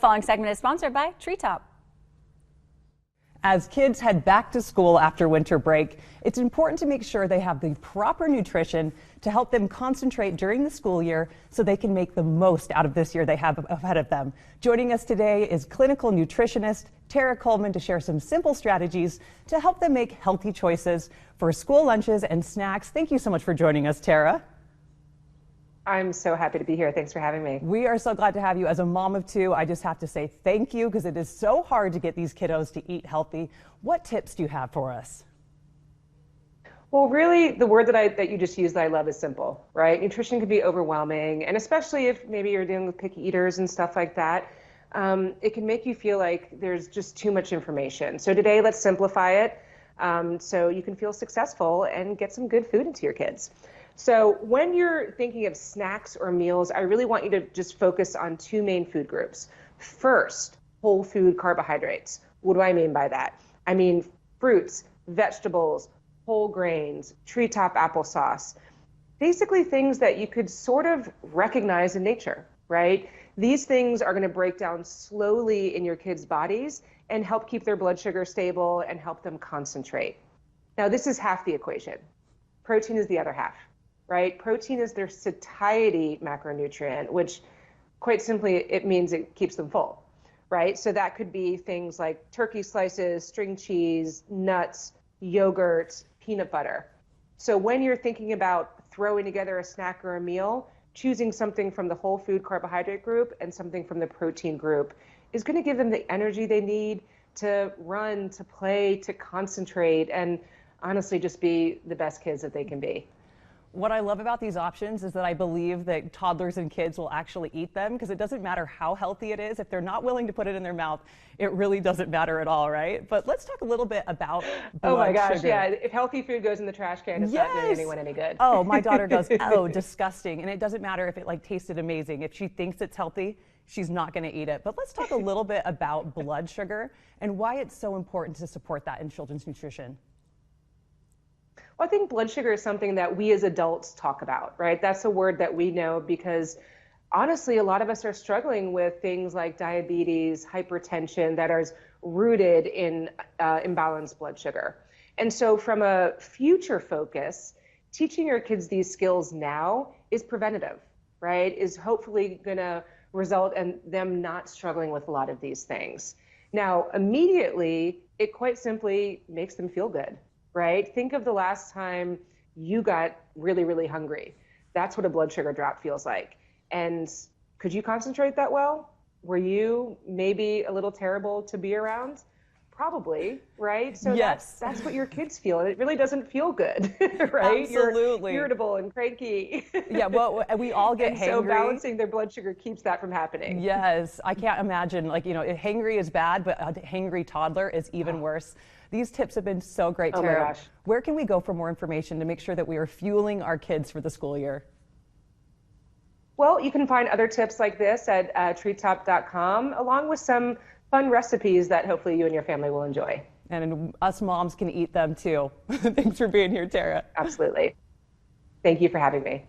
following segment is sponsored by Treetop. As kids head back to school after winter break, it's important to make sure they have the proper nutrition to help them concentrate during the school year so they can make the most out of this year they have ahead of them. Joining us today is clinical nutritionist Tara Coleman to share some simple strategies to help them make healthy choices for school lunches and snacks. Thank you so much for joining us, Tara. I'm so happy to be here. Thanks for having me. We are so glad to have you. As a mom of two, I just have to say thank you because it is so hard to get these kiddos to eat healthy. What tips do you have for us? Well, really, the word that you just used that I love is simple, right? Nutrition can be overwhelming, and especially if maybe you're dealing with picky eaters and stuff like that, it can make you feel like there's just too much information. So today, let's simplify it so you can feel successful and get some good food into your kids. So when you're thinking of snacks or meals, I really want you to just focus on two main food groups. First, whole food carbohydrates. What do I mean by that? I mean fruits, vegetables, whole grains, treetop applesauce, basically things that you could sort of recognize in nature, right? These things are going to break down slowly in your kids' bodies and help keep their blood sugar stable and help them concentrate. Now, this is half the equation. Protein is the other half. Right? Protein is their satiety macronutrient, which quite simply, it means it keeps them full, right? So that could be things like turkey slices, string cheese, nuts, yogurt, peanut butter. So when you're thinking about throwing together a snack or a meal, choosing something from the whole food carbohydrate group and something from the protein group is going to give them the energy they need to run, to play, to concentrate, and honestly just be the best kids that they can be. What I love about these options is that I believe that toddlers and kids will actually eat them because it doesn't matter how healthy it is. If they're not willing to put it in their mouth, it really doesn't matter at all, right? But let's talk a little bit about blood Oh my gosh, sugar. yeah. If healthy food goes in the trash can, it's not doing anyone any good. Oh, my daughter goes, oh, disgusting. And it doesn't matter if it tasted amazing. If she thinks it's healthy, she's not going to eat it. But let's talk a little bit about blood sugar and why it's so important to support that in children's nutrition. Well, I think blood sugar is something that we as adults talk about, right? That's a word that we know because honestly, a lot of us are struggling with things like diabetes, hypertension that are rooted in imbalanced blood sugar. And so from a future focus, teaching your kids these skills now is preventative, right? Is hopefully going to result in them not struggling with a lot of these things. Now, immediately, it quite simply makes them feel good. Right? Think of the last time you got really, really hungry. That's what a blood sugar drop feels like. And could you concentrate that well? Were you maybe a little terrible to be around? Probably, right? So yes. that's what your kids feel. And it really doesn't feel good, right? Absolutely. You're irritable and cranky. Yeah, well, we all get hangry. So balancing their blood sugar keeps that from happening. Yes, I can't imagine, hangry is bad, but a hangry toddler is even worse. These tips have been so great, Tara. Oh my gosh. Where can we go for more information to make sure that we are fueling our kids for the school year? Well, you can find other tips like this at treetop.com, along with some fun recipes that hopefully you and your family will enjoy. And us moms can eat them too. Thanks for being here, Tara. Absolutely. Thank you for having me.